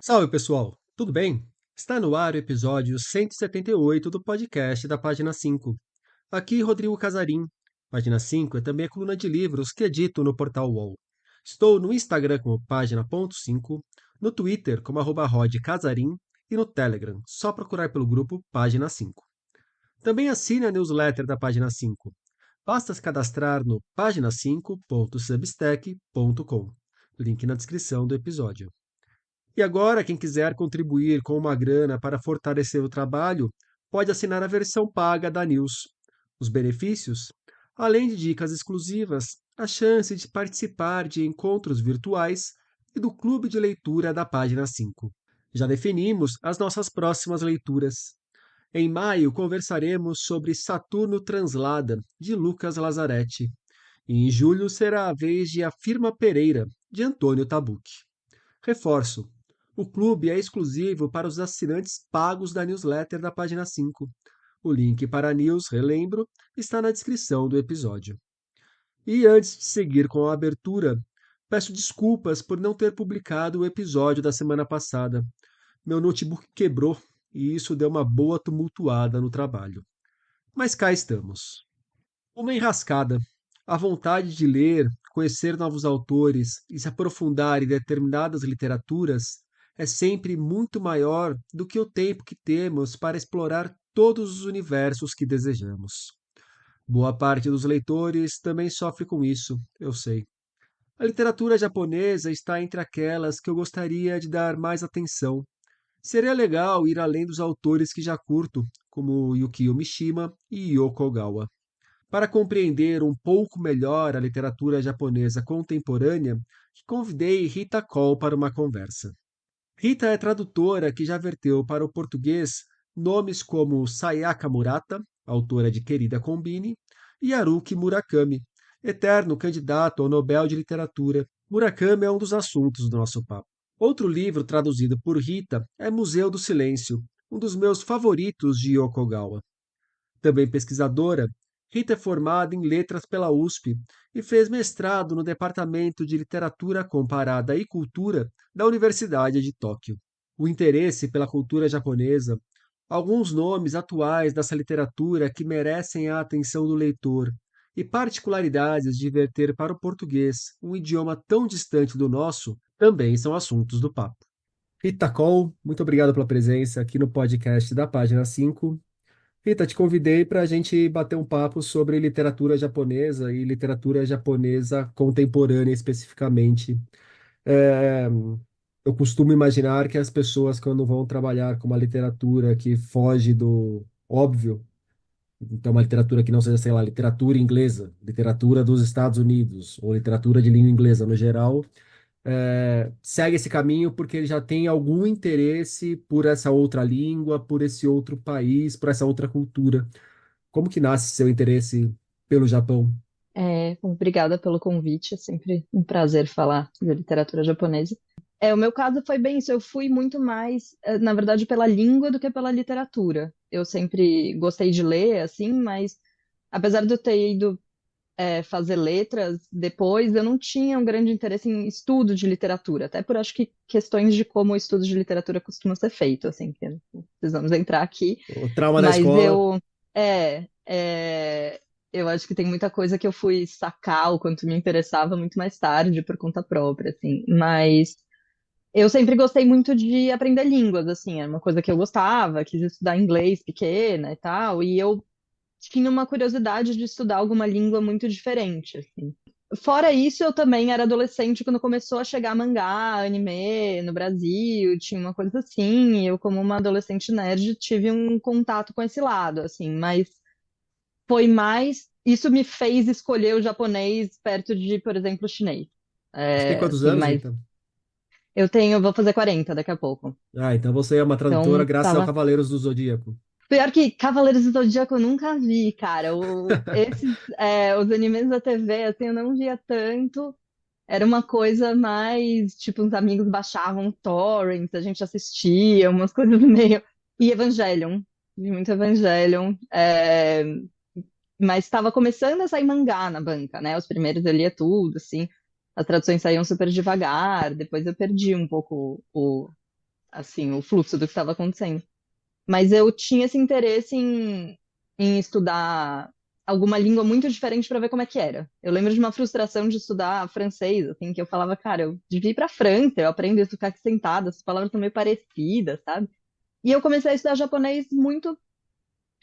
Salve, pessoal! Tudo bem? Está no ar o episódio 178 do podcast da Página 5. Aqui, Rodrigo Casarim. Página 5 é também a coluna de livros que edito no portal UOL. Estou no Instagram como página.5, no Twitter como @rodcasarim e no Telegram, só procurar pelo grupo Página 5. Também assine a newsletter da Página 5. Basta se cadastrar no página5.substack.com. Link na descrição do episódio. E agora, quem quiser contribuir com uma grana para fortalecer o trabalho, pode assinar a versão paga da News. Os benefícios? Além de dicas exclusivas, a chance de participar de encontros virtuais e do clube de leitura da página 5. Já definimos as nossas próximas leituras. Em maio, conversaremos sobre Saturno Translada, de Lucas Lazzaretti. E em julho será a vez de A Firma Pereira, de Antônio Tabucchi. Reforço: o clube é exclusivo para os assinantes pagos da newsletter da página 5. O link para a news, relembro, está na descrição do episódio. E antes de seguir com a abertura, peço desculpas por não ter publicado o episódio da semana passada. Meu notebook quebrou e isso deu uma boa tumultuada no trabalho. Mas cá estamos. Uma enrascada. A vontade de ler, conhecer novos autores e se aprofundar em determinadas literaturas é sempre muito maior do que o tempo que temos para explorar todos os universos que desejamos. Boa parte dos leitores também sofre com isso, eu sei. A literatura japonesa está entre aquelas que eu gostaria de dar mais atenção. Seria legal ir além dos autores que já curto, como Yukio Mishima e Yoko Ogawa. Para compreender um pouco melhor a literatura japonesa contemporânea, convidei Rita Cole para uma conversa. Rita é tradutora que já verteu para o português nomes como Sayaka Murata, autora de Querida Combine, e Haruki Murakami, eterno candidato ao Nobel de Literatura. Murakami é um dos assuntos do nosso papo. Outro livro traduzido por Rita é Museu do Silêncio, um dos meus favoritos de Yoko Ogawa. Também pesquisadora, Rita é formada em letras pela USP e fez mestrado no Departamento de Literatura Comparada e Cultura da Universidade de Tóquio. O interesse pela cultura japonesa, alguns nomes atuais dessa literatura que merecem a atenção do leitor e particularidades de verter para o português, um idioma tão distante do nosso, também são assuntos do papo. Rita Cole, muito obrigado pela presença aqui no podcast da Página 5. Rita, te convidei para a gente bater um papo sobre literatura japonesa e literatura japonesa contemporânea especificamente. É, eu costumo imaginar que as pessoas, quando vão trabalhar com uma literatura que foge do óbvio, então uma literatura que não seja, sei lá, literatura inglesa, literatura dos Estados Unidos, ou literatura de língua inglesa no geral, segue esse caminho porque ele já tem algum interesse por essa outra língua, por esse outro país, por essa outra cultura. Como que nasce seu interesse pelo Japão? Obrigada pelo convite, é sempre um prazer falar de literatura japonesa. O meu caso foi bem isso, eu fui muito mais, na verdade, pela língua do que pela literatura. Eu sempre gostei de ler, assim, mas apesar de eu ter ido, fazer letras depois, eu não tinha um grande interesse em estudo de literatura, até por acho que questões de como o estudo de literatura costuma ser feito, assim, que não precisamos entrar aqui, O trauma da mas escola. eu acho que tem muita coisa que eu fui sacar o quanto me interessava muito mais tarde por conta própria, assim. Mas eu sempre gostei muito de aprender línguas, assim, era uma coisa que eu gostava, quis estudar inglês pequena e tal, e eu tinha uma curiosidade de estudar alguma língua muito diferente, assim. Fora isso, eu também era adolescente quando começou a chegar mangá, anime no Brasil, tinha uma coisa assim, e eu, como uma adolescente nerd, tive um contato com esse lado, assim, mas foi mais. Isso me fez escolher o japonês perto de, por exemplo, o chinês. Você tem quantos Assim, anos, mas Rita? vou fazer 40 daqui a pouco. Ah, então você é uma tradutora Então, graças ao tava. Cavaleiros do Zodíaco. Pior que Cavaleiros do Zodíaco eu nunca vi, cara. Os animes da TV, assim, eu não via tanto. Era uma coisa mais, tipo, uns amigos baixavam torrents, a gente assistia, umas coisas meio. E Evangelion. Vi muito Evangelion. Mas estava começando a sair mangá na banca, né? Os primeiros eu lia tudo, assim. As traduções saíam super devagar, depois eu perdi um pouco o assim, o fluxo do que estava acontecendo. Mas eu tinha esse interesse em estudar alguma língua muito diferente para ver como é que era. Eu lembro de uma frustração de estudar francês, assim, que eu falava, cara, eu devia ir para França, eu aprendo isso, ficar aqui sentada, as palavras são meio parecidas, sabe? E eu comecei a estudar japonês muito,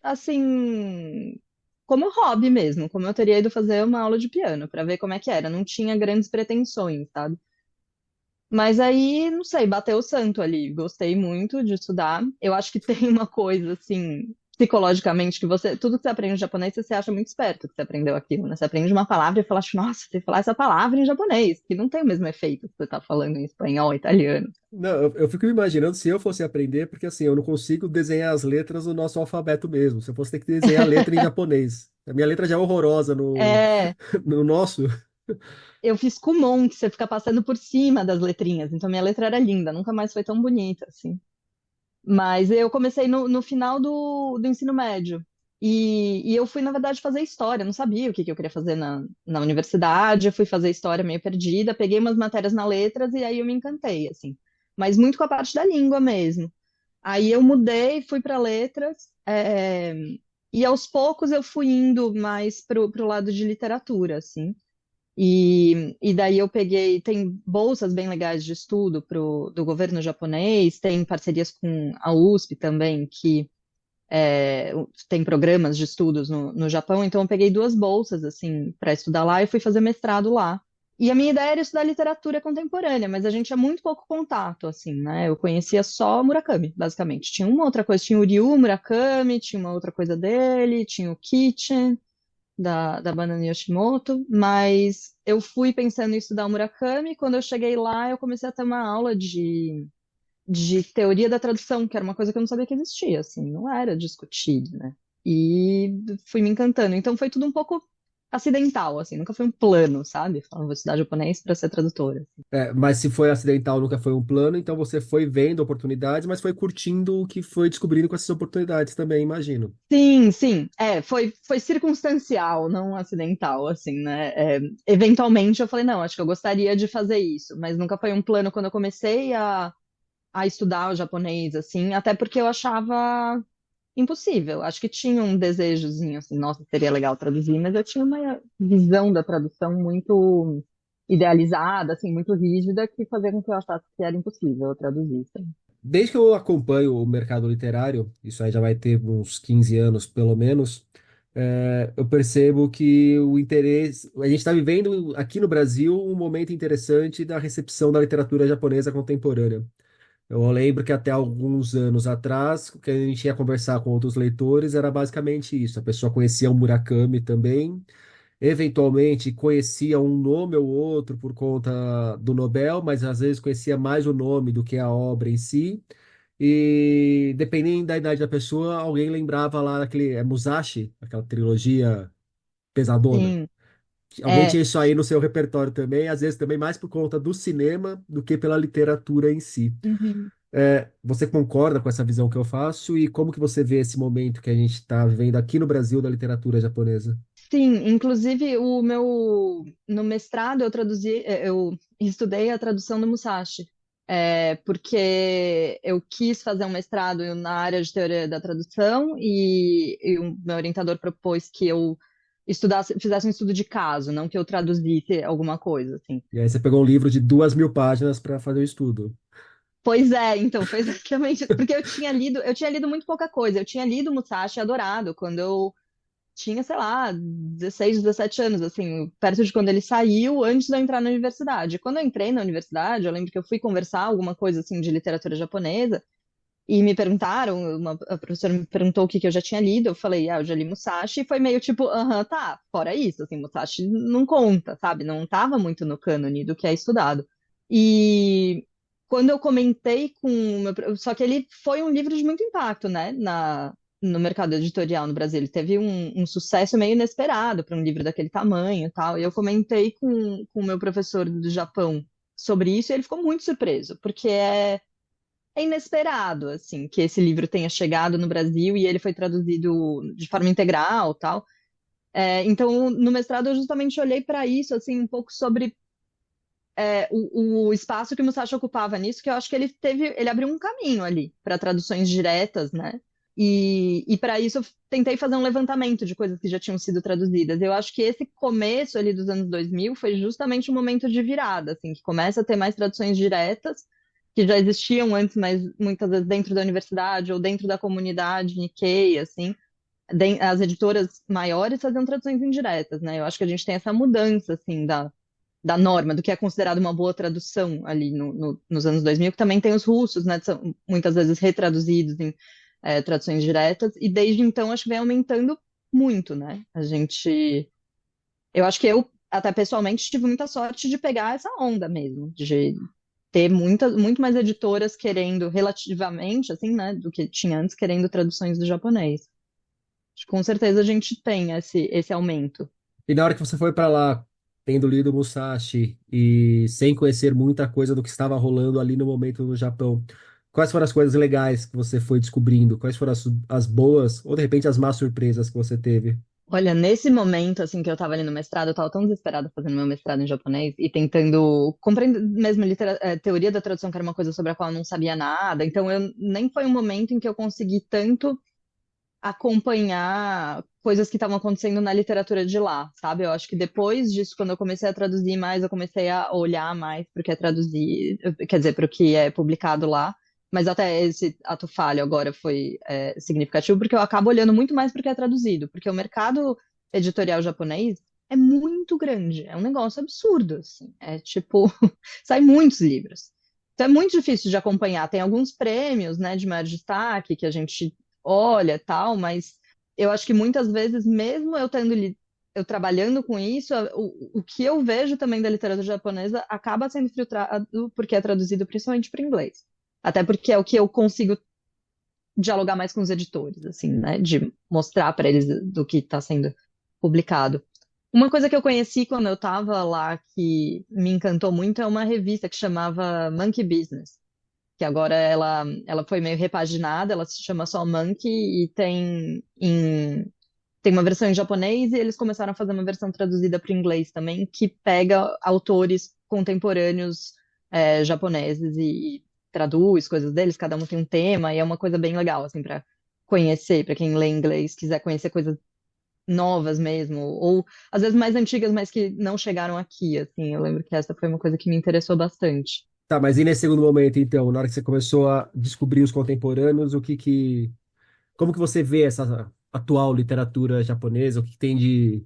assim, como hobby mesmo, como eu teria ido fazer uma aula de piano, para ver como é que era. Não tinha grandes pretensões, sabe? Mas aí, não sei, bateu o santo ali. Gostei muito de estudar. Eu acho que tem uma coisa, assim, psicologicamente, que você, tudo que você aprende em japonês, você se acha muito esperto que você aprendeu aquilo, né? Você aprende uma palavra e fala, assim, nossa, você falar essa palavra em japonês, que não tem o mesmo efeito que você tá falando em espanhol, italiano. Não, eu fico me imaginando se eu fosse aprender, porque assim, eu não consigo desenhar as letras no nosso alfabeto mesmo. Se eu fosse ter que desenhar a letra em japonês. A minha letra já é horrorosa no, É, no nosso. eu fiz Kumon, que você fica passando por cima das letrinhas, então minha letra era linda, nunca mais foi tão bonita, assim. Mas eu comecei no final do ensino médio. E eu fui, na verdade, fazer história. Não sabia o que eu queria fazer na universidade. Eu fui fazer história meio perdida. Peguei umas matérias na letras e aí eu me encantei, assim. Mas muito com a parte da língua mesmo. Aí eu mudei, fui para letras. E aos poucos eu fui indo mais pro lado de literatura, assim. E daí eu peguei, tem bolsas bem legais de estudo do governo japonês, tem parcerias com a USP também, que tem programas de estudos no Japão, então eu peguei duas bolsas, assim, para estudar lá e fui fazer mestrado lá. E a minha ideia era estudar literatura contemporânea, mas a gente tinha muito pouco contato, assim, né? Eu conhecia só Murakami, basicamente. Tinha uma outra coisa, tinha o Ryu Murakami, tinha uma outra coisa dele, tinha o Kitchen, da banda Yoshimoto, mas eu fui pensando em estudar o Murakami. Quando eu cheguei lá, eu comecei a ter uma aula de teoria da tradução, que era uma coisa que eu não sabia que existia, assim, não era discutido, né? E fui me encantando. Então foi tudo um pouco acidental, assim, nunca foi um plano, sabe? Falando, vou estudar japonês para ser tradutora. É, mas se foi acidental, nunca foi um plano, então você foi vendo oportunidades, mas foi curtindo o que foi descobrindo com essas oportunidades também, imagino. Sim, sim, foi circunstancial, não acidental, assim, né? Eventualmente eu falei, não, acho que eu gostaria de fazer isso, mas nunca foi um plano quando eu comecei a estudar o japonês, assim, até porque eu achava impossível. Acho que tinha um desejozinho, assim, nossa, seria legal traduzir, mas eu tinha uma visão da tradução muito idealizada, assim, muito rígida, que fazia com que eu achasse que era impossível eu traduzir. Assim. Desde que eu acompanho o mercado literário, isso aí já vai ter uns 15 anos pelo menos, eu percebo que o interesse. A gente está vivendo aqui no Brasil um momento interessante da recepção da literatura japonesa contemporânea. Eu lembro que até alguns anos atrás, o que a gente ia conversar com outros leitores era basicamente isso. A pessoa conhecia o Murakami também, eventualmente conhecia um nome ou outro por conta do Nobel, mas às vezes conhecia mais o nome do que a obra em si. E dependendo da idade da pessoa, alguém lembrava lá daquele Musashi, aquela trilogia pesadona. Sim, Alguém tinha é. isso aí no seu repertório também, às vezes também mais por conta do cinema do que pela literatura em si. Uhum. Você concorda com essa visão que eu faço e como que você vê esse momento que a gente está vivendo aqui no Brasil da literatura japonesa? Sim, inclusive no mestrado eu traduzi, eu estudei a tradução do Musashi, porque eu quis fazer um mestrado na área de teoria da tradução e o meu orientador propôs que eu fizesse um estudo de caso, não que eu traduzisse alguma coisa, assim. E aí você pegou um livro de 2.000 páginas para fazer o estudo. Pois é, então foi exatamente, porque eu tinha lido muito pouca coisa. Eu tinha lido Musashi adorado quando eu tinha, sei lá, 16, 17 anos, assim, perto de quando ele saiu, antes de eu entrar na universidade. Quando eu entrei na universidade, eu lembro que eu fui conversar alguma coisa, assim, de literatura japonesa, e me perguntaram, a professora me perguntou o que eu já tinha lido, eu falei, eu já li Musashi, e foi meio tipo, aham, tá, fora isso, assim, Musashi não conta, sabe? Não estava muito no cânone do que é estudado. E quando eu comentei com o só que ele foi um livro de muito impacto, né, no mercado editorial no Brasil. Ele teve um sucesso meio inesperado para um livro daquele tamanho e tal. E eu comentei com o meu professor do Japão sobre isso e ele ficou muito surpreso, porque é inesperado, assim, que esse livro tenha chegado no Brasil e ele foi traduzido de forma integral, tal. Então, no mestrado eu justamente olhei para isso, assim, um pouco sobre o espaço que o Musashi ocupava nisso, que eu acho que ele abriu um caminho ali para traduções diretas, né? E para isso eu tentei fazer um levantamento de coisas que já tinham sido traduzidas. Eu acho que esse começo ali dos anos 2000 foi justamente um momento de virada, assim, que começa a ter mais traduções diretas, que já existiam antes, mas muitas vezes dentro da universidade ou dentro da comunidade Nikkei, assim, as editoras maiores faziam traduções indiretas, né? Eu acho que a gente tem essa mudança, assim, da norma, do que é considerado uma boa tradução ali nos anos 2000, que também tem os russos, né? São muitas vezes retraduzidos em traduções diretas, e desde então acho que vem aumentando muito, né? Eu acho que eu, até pessoalmente, tive muita sorte de pegar essa onda mesmo, de ter muito mais editoras querendo, relativamente, assim, né, do que tinha antes, querendo traduções do japonês. Acho que com certeza a gente tem esse aumento. E na hora que você foi para lá, tendo lido Musashi e sem conhecer muita coisa do que estava rolando ali no momento no Japão, quais foram as coisas legais que você foi descobrindo? Quais foram as boas ou de repente as más surpresas que você teve? Olha, nesse momento, assim, que eu tava ali no mestrado, eu tava tão desesperada fazendo meu mestrado em japonês e tentando compreender mesmo teoria da tradução, que era uma coisa sobre a qual eu não sabia nada. Então, nem foi um momento em que eu consegui tanto acompanhar coisas que estavam acontecendo na literatura de lá, sabe? Eu acho que depois disso, quando eu comecei a traduzir mais, eu comecei a olhar mais para o que é traduzir, quer dizer, para o que é publicado lá. Mas até esse ato falho agora foi significativo, porque eu acabo olhando muito mais para o que é traduzido, porque o mercado editorial japonês é muito grande, é um negócio absurdo, assim. É tipo, sai muitos livros. Então é muito difícil de acompanhar. Tem alguns prêmios, né, de maior destaque que a gente olha, tal, mas eu acho que muitas vezes, mesmo eu trabalhando com isso, o que eu vejo também da literatura japonesa acaba sendo filtrado porque é traduzido principalmente para inglês. Até porque é o que eu consigo dialogar mais com os editores, assim, né? De mostrar para eles do que está sendo publicado. Uma coisa que eu conheci quando eu estava lá que me encantou muito é uma revista que chamava Monkey Business, que agora ela foi meio repaginada, ela se chama só Monkey e tem uma versão em japonês e eles começaram a fazer uma versão traduzida para o inglês também, que pega autores contemporâneos japoneses e traduz coisas deles, cada um tem um tema e é uma coisa bem legal, assim, para conhecer, para quem lê inglês, quiser conhecer coisas novas mesmo, ou às vezes mais antigas, mas que não chegaram aqui, assim. Eu lembro que essa foi uma coisa que me interessou bastante. Tá, mas e nesse segundo momento, então, na hora que você começou a descobrir os contemporâneos, como que você vê essa atual literatura japonesa? O que tem de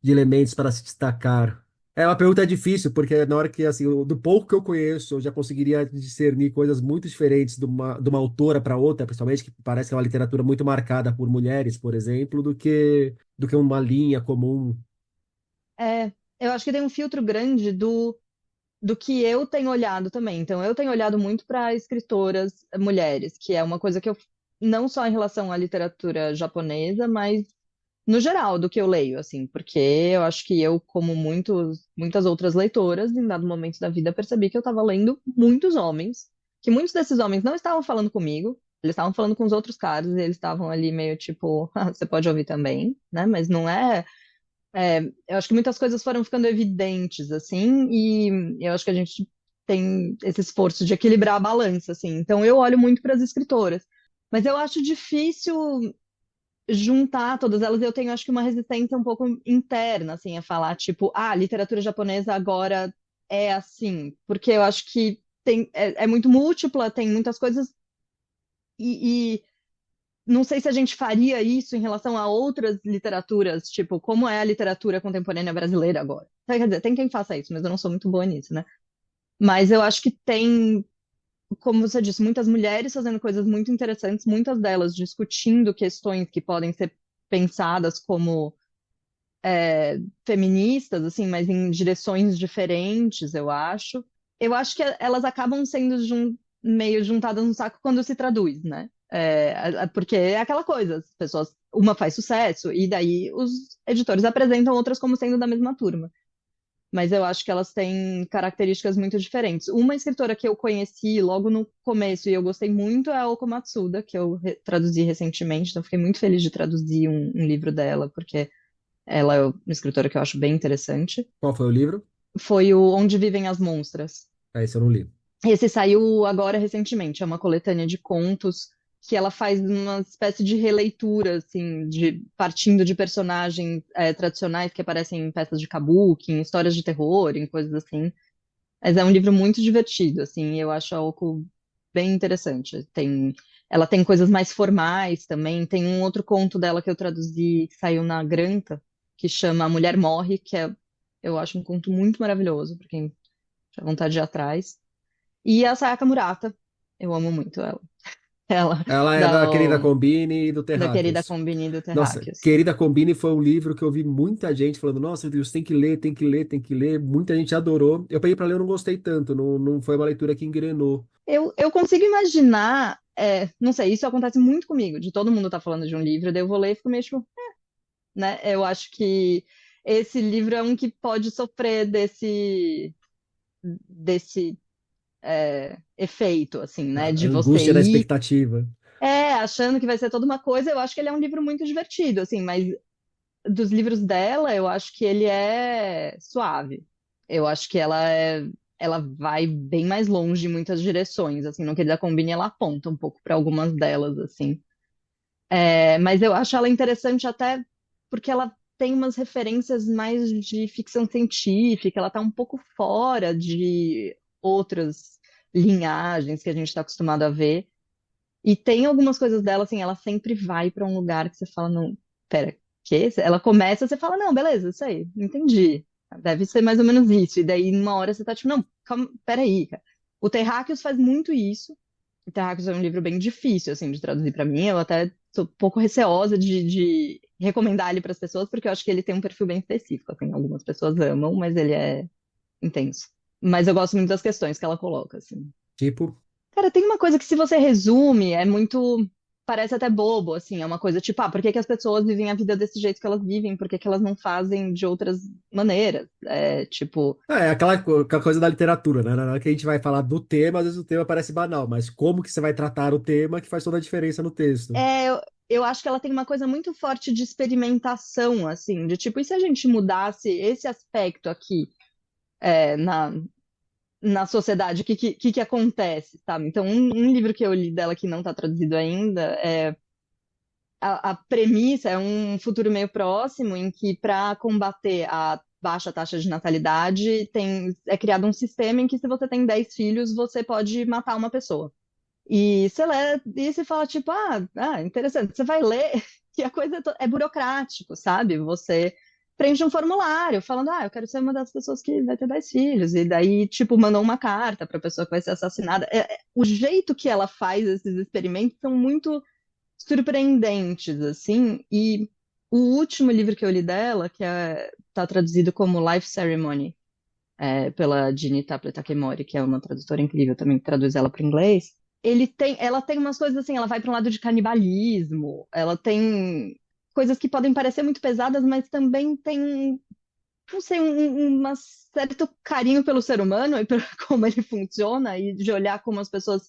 elementos para se destacar? É uma pergunta difícil, porque na hora que, assim, do pouco que eu conheço, eu já conseguiria discernir coisas muito diferentes de uma autora para outra, principalmente, que parece que é uma literatura muito marcada por mulheres, por exemplo, do que uma linha comum. É, eu acho que tem um filtro grande do que eu tenho olhado também. Então, eu tenho olhado muito para escritoras mulheres, que é uma coisa que eu, não só em relação à literatura japonesa, mas no geral do que eu leio, assim, porque eu acho que eu, como muitas outras leitoras, em dado momento da vida, percebi que eu estava lendo muitos homens, que muitos desses homens não estavam falando comigo, eles estavam falando com os outros caras, e eles estavam ali meio tipo, "Ah, você pode ouvir também, né? Mas não é. Eu acho que muitas coisas foram ficando evidentes, assim, e eu acho que a gente tem esse esforço de equilibrar a balança, assim. Então, eu olho muito para as escritoras. Mas eu acho difícil juntar todas elas. Eu tenho, acho que, uma resistência um pouco interna, assim, a falar, tipo, ah, a literatura japonesa agora é assim. Porque eu acho que é muito múltipla, tem muitas coisas, e não sei se a gente faria isso em relação a outras literaturas, tipo, como é a literatura contemporânea brasileira agora. Quer dizer, tem quem faça isso, mas eu não sou muito boa nisso, né? Mas eu acho que tem, como você disse, muitas mulheres fazendo coisas muito interessantes, muitas delas discutindo questões que podem ser pensadas como feministas, assim, mas em direções diferentes, eu acho. Eu acho que elas acabam sendo meio juntadas no saco quando se traduz, né? Porque é aquela coisa, as pessoas, uma faz sucesso, e daí os editores apresentam outras como sendo da mesma turma. Mas eu acho que elas têm características muito diferentes. Uma escritora que eu conheci logo no começo e eu gostei muito é a Oko Matsuda, que eu traduzi recentemente, então fiquei muito feliz de traduzir um livro dela, porque ela é uma escritora que eu acho bem interessante. Qual foi o livro? Foi o Onde Vivem as Monstras. É, esse eu não li. Esse saiu agora recentemente, é uma coletânea de contos que ela faz uma espécie de releitura, assim, de partindo de personagens tradicionais que aparecem em peças de kabuki, em histórias de terror, em coisas assim. Mas é um livro muito divertido, assim, e eu acho a Oko bem interessante. Ela tem coisas mais formais também. Tem um outro conto dela que eu traduzi, que saiu na Granta, que chama A Mulher Morre, eu acho um conto muito maravilhoso, para quem tiver vontade de ir atrás. E a Sayaka Murata, eu amo muito ela. Ela, Ela é da, da Querida Combine e do da querida Terráqueos. Combini do Nossa, Terráqueos. Querida Combine foi um livro que eu vi muita gente falando, nossa, Deus, tem que ler, tem que ler, tem que ler. Muita gente adorou. Eu peguei pra ler, eu não gostei tanto, não, não foi uma leitura que engrenou. Eu consigo imaginar, não sei, isso acontece muito comigo, de todo mundo tá falando de um livro, daí eu vou ler e fico meio tipo, né? Eu acho que esse livro é um que pode sofrer desse efeito, assim, né? A De você angústia da ir, expectativa. achando que vai ser toda uma coisa. Eu acho que ele é um livro muito divertido, assim, mas dos livros dela, eu acho que ele é suave. Eu acho que ela vai bem mais longe em muitas direções, assim, no que da Combine ela aponta um pouco para algumas delas, assim. Mas eu acho ela interessante até porque ela tem umas referências mais de ficção científica, ela tá um pouco fora de outras linhagens que a gente está acostumado a ver. E tem algumas coisas dela, assim, ela sempre vai para um lugar que você fala, não, pera, que? Ela começa, você fala, não, beleza, isso aí, entendi. Deve ser mais ou menos isso. E daí, numa hora, você tá tipo, não, calma, peraí, cara. O Terráqueos faz muito isso. O Terráqueos é um livro bem difícil, assim, de traduzir para mim. Eu até sou um pouco receosa de recomendar ele para as pessoas, porque eu acho que ele tem um perfil bem específico, assim. Algumas pessoas amam, mas ele é intenso. Mas eu gosto muito das questões que ela coloca, assim. Tipo, Cara, tem uma coisa que se você resume, é muito. Parece até bobo, assim. É uma coisa tipo, por que que as pessoas vivem a vida desse jeito que elas vivem? Por que que elas não fazem de outras maneiras? É, tipo, é aquela coisa da literatura, né? Na hora que a gente vai falar do tema, às vezes o tema parece banal, mas como que você vai tratar o tema que faz toda a diferença no texto. eu acho que ela tem uma coisa muito forte de experimentação, assim, de tipo, e se a gente mudasse esse aspecto aqui, na sociedade, o que acontece, sabe? Então, um livro que eu li dela que não está traduzido ainda a premissa é um futuro meio próximo em que, para combater a baixa taxa de natalidade, é criado um sistema em que, se você tem 10 filhos, você pode matar uma pessoa. E você lê e você fala, tipo, interessante. Você vai ler que a coisa é burocrático, sabe? Você preenche um formulário falando, eu quero ser uma das pessoas que vai ter 10 filhos. E daí, tipo, mandou uma carta para a pessoa que vai ser assassinada. O jeito que ela faz esses experimentos são muito surpreendentes, assim. E o último livro que eu li dela, que tá traduzido como Life Ceremony, pela Ginny Tapley Takemori, que é uma tradutora incrível também, que traduz ela para inglês. Ela tem umas coisas assim, ela vai para um lado de canibalismo, ela tem coisas que podem parecer muito pesadas, mas também tem, não sei, um certo carinho pelo ser humano e por como ele funciona, e de olhar como as pessoas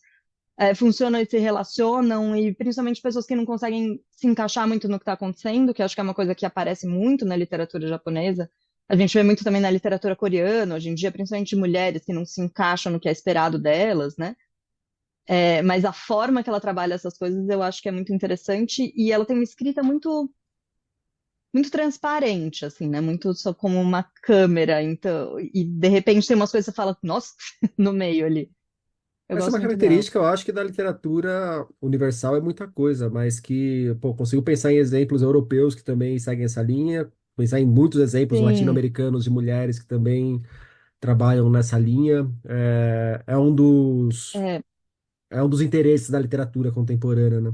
funcionam e se relacionam, e principalmente pessoas que não conseguem se encaixar muito no que está acontecendo, que eu acho que é uma coisa que aparece muito na literatura japonesa. A gente vê muito também na literatura coreana, hoje em dia, principalmente mulheres que não se encaixam no que é esperado delas, né? Mas a forma que ela trabalha essas coisas eu acho que é muito interessante, e ela tem uma escrita muito transparente, assim, né? Muito só como uma câmera, então, e de repente tem umas coisas que você fala, nossa, no meio ali. Eu Essa é gosto uma muito dela. característica, eu acho que da literatura universal é muita coisa, mas que, pô, consigo pensar em exemplos europeus que também seguem essa linha, pensar em muitos exemplos Sim, latino-americanos de mulheres que também trabalham nessa linha. é, É um dos interesses da literatura contemporânea, né?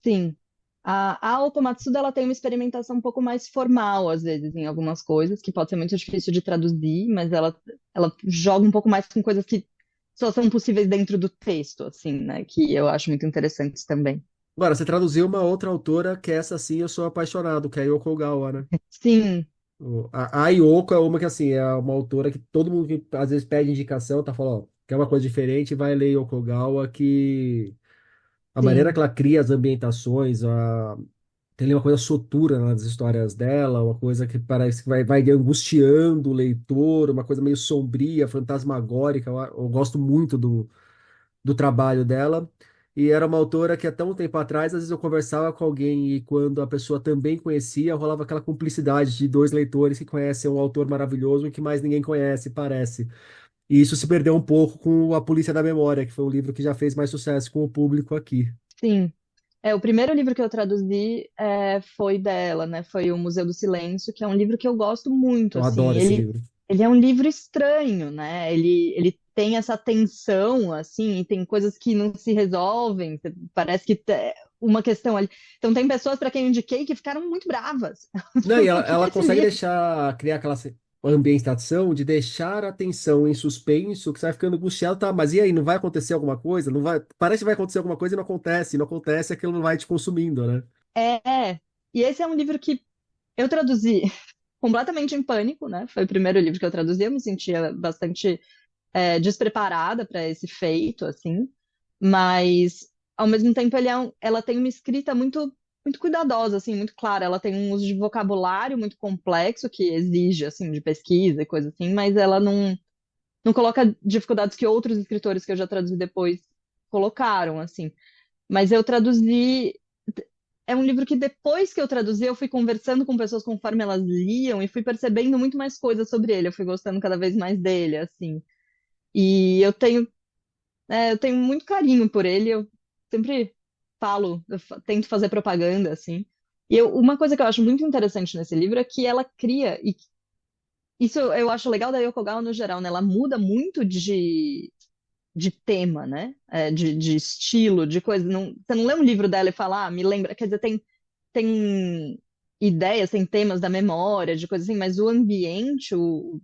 sim. A Oko Matsuda, ela tem uma experimentação um pouco mais formal, às vezes, em algumas coisas, que pode ser muito difícil de traduzir, mas ela joga um pouco mais com coisas que só são possíveis dentro do texto, assim, né? Que eu acho muito interessantes também. Agora, você traduziu uma outra autora que essa sim eu sou apaixonado, que é a Yoko Ogawa, né? Sim, A Yoko é uma que, assim, é uma autora que todo mundo que às vezes pede indicação, tá falando, ó, quer uma coisa diferente, vai ler Yoko Ogawa, que a maneira que sim, ela cria as ambientações, Tem ali uma coisa soturna nas histórias dela, uma coisa que parece que vai angustiando o leitor, uma coisa meio sombria, fantasmagórica. Eu gosto muito do trabalho dela. E era uma autora que até um tempo atrás, às vezes eu conversava com alguém e quando a pessoa também conhecia, rolava aquela cumplicidade de dois leitores que conhecem um autor maravilhoso que mais ninguém conhece, parece. E isso se perdeu um pouco com A Polícia da Memória, que foi um livro que já fez mais sucesso com o público aqui. Sim. O primeiro livro que eu traduzi foi dela, né? Foi O Museu do Silêncio, que é um livro que eu gosto muito, Eu assim. adoro esse livro. Ele é um livro estranho, né? Ele tem essa tensão, assim, e tem coisas que não se resolvem. Parece que uma questão ali. Então, tem pessoas para quem eu indiquei que ficaram muito bravas. Não, e ela, O que que ela é esse consegue livro? deixar, criar aquela ambientação de deixar a atenção em suspenso, que você vai ficando angustiado, tá, mas e aí, não vai acontecer alguma coisa? Não vai, parece que vai acontecer alguma coisa e não acontece, aquilo não vai te consumindo, né? É. E esse é um livro que eu traduzi completamente em pânico, né? Foi o primeiro livro que eu traduzi, eu me sentia bastante despreparada para esse feito, assim, mas ao mesmo tempo ela tem uma escrita muito cuidadosa, assim, muito clara. Ela tem um uso de vocabulário muito complexo que exige, assim, de pesquisa e coisa assim, mas ela não coloca dificuldades que outros escritores que eu já traduzi depois colocaram, assim. Mas eu traduzi. É um livro que depois que eu traduzi, eu fui conversando com pessoas conforme elas liam e fui percebendo muito mais coisas sobre ele. Eu fui gostando cada vez mais dele, assim. E eu tenho muito carinho por ele. Eu sempre falo, tento fazer propaganda, assim. Uma coisa que eu acho muito interessante nesse livro é que ela cria, e isso eu acho legal da Yoko Gawa no geral, né? Ela muda muito de tema, né? De estilo, de coisa. Não, você não lê um livro dela e fala, me lembra. Quer dizer, tem ideias, tem temas da memória, de coisas assim, mas o ambiente, o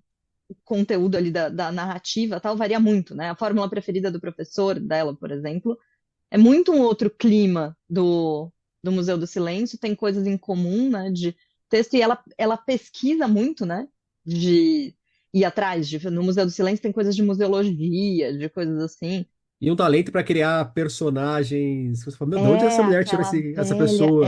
conteúdo ali da narrativa tal varia muito, né? A fórmula preferida do professor dela, por exemplo, é muito um outro clima do Museu do Silêncio, tem coisas em comum, né? De texto, e ela pesquisa muito, né? De ir atrás. No Museu do Silêncio tem coisas de museologia, de coisas assim. E um talento para criar personagens. Você fala, meu, de onde É essa mulher tirou aquela essa velha. pessoa?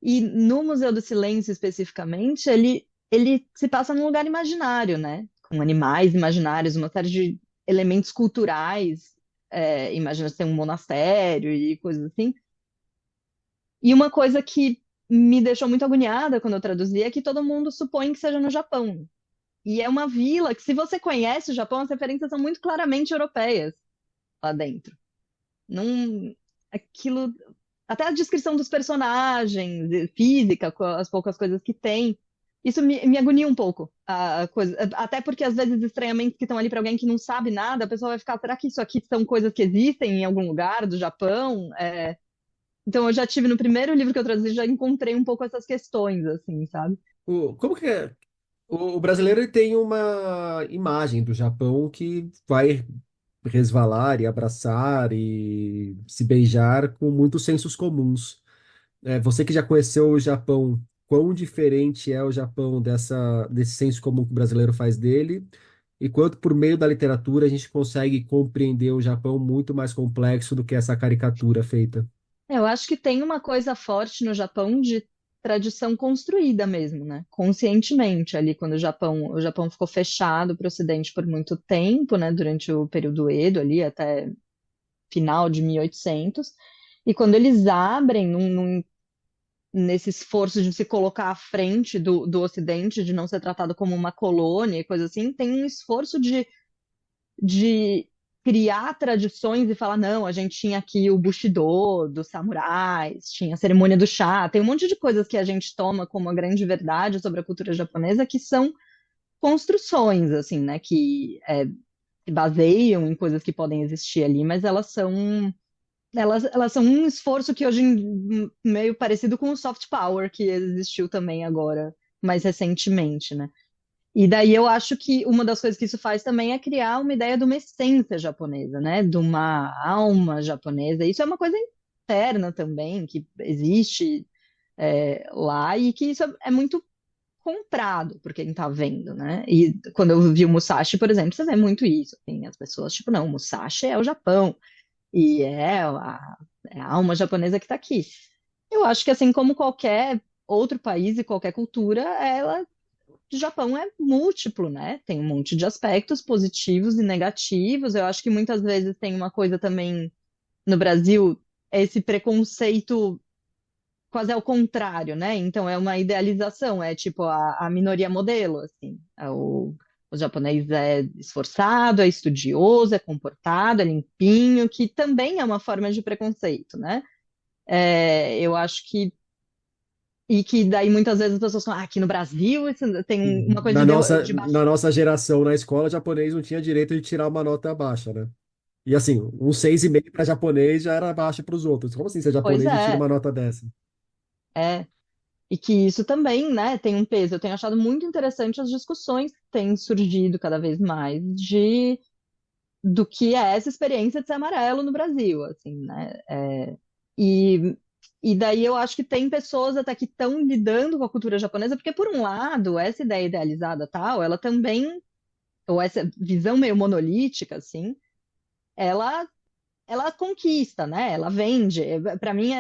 E no Museu do Silêncio, especificamente, ele se passa num lugar imaginário, né? Com animais imaginários, uma série de elementos culturais. Imagina se tem um monastério e coisas assim. E uma coisa que me deixou muito agoniada quando eu traduzi é que todo mundo supõe que seja no Japão. E é uma vila que, se você conhece o Japão, as referências são muito claramente europeias lá dentro. Não, aquilo, até a descrição dos personagens, física, com as poucas coisas que tem, isso me agonia um pouco. A coisa, até porque às vezes estranhamentos que estão ali para alguém que não sabe nada, a pessoa vai ficar, será que isso aqui são coisas que existem em algum lugar do Japão? Então eu já tive no primeiro livro que eu traduzi, já encontrei um pouco essas questões, assim, sabe? Como que é? O brasileiro ele tem uma imagem do Japão que vai resvalar e abraçar e se beijar com muitos sensos comuns. Você que já conheceu o Japão, quão diferente é o Japão desse senso comum que o brasileiro faz dele, e quanto por meio da literatura a gente consegue compreender o Japão muito mais complexo do que essa caricatura feita. Eu acho que tem uma coisa forte no Japão de tradição construída mesmo, né? Conscientemente ali, quando o Japão ficou fechado para o Ocidente por muito tempo, né? Durante o período Edo ali, até final de 1800. E quando eles abrem nesse esforço de se colocar à frente do Ocidente, de não ser tratado como uma colônia e coisa assim, tem um esforço de criar tradições e falar, não, a gente tinha aqui o Bushido dos samurais, tinha a cerimônia do chá, tem um monte de coisas que a gente toma como a grande verdade sobre a cultura japonesa que são construções, assim, né, que se baseiam em coisas que podem existir ali, mas elas são um esforço que hoje meio parecido com o soft power que existiu também agora, mais recentemente, né? E daí eu acho que uma das coisas que isso faz também é criar uma ideia de uma essência japonesa, né? De uma alma japonesa. Isso é uma coisa interna também, que existe lá e que isso é muito comprado por quem tá vendo, né? E quando eu vi o Musashi, por exemplo, você vê muito isso. Assim, as pessoas, tipo, não, o Musashi é o Japão e é a alma japonesa que tá aqui. Eu acho que assim como qualquer outro país e qualquer cultura, o Japão é múltiplo, né? Tem um monte de aspectos positivos e negativos. Eu acho que muitas vezes tem uma coisa também no Brasil, esse preconceito quase ao contrário, né? Então é uma idealização, é tipo a minoria modelo, assim. O japonês é esforçado, é estudioso, é comportado, é limpinho, que também é uma forma de preconceito, né? Eu acho que. E que daí muitas vezes as pessoas falam, aqui no Brasil isso tem uma Uhum. coisa de Na baixo. nossa geração, na escola, japonês não tinha direito de tirar uma nota baixa, né? E assim, um 6,5 para japonês já era baixo para os outros. Como assim ser Pois japonês e tira é, uma nota dessa? é. E que isso também, né, tem um peso. Eu tenho achado muito interessante as discussões que têm surgido cada vez mais do que é essa experiência de ser amarelo no Brasil, assim, né? E, e daí eu acho que tem pessoas até que estão lidando com a cultura japonesa, porque por um lado, essa ideia idealizada tal, ela também, ou essa visão meio monolítica, assim, ela, ela conquista, né? Ela vende. Para mim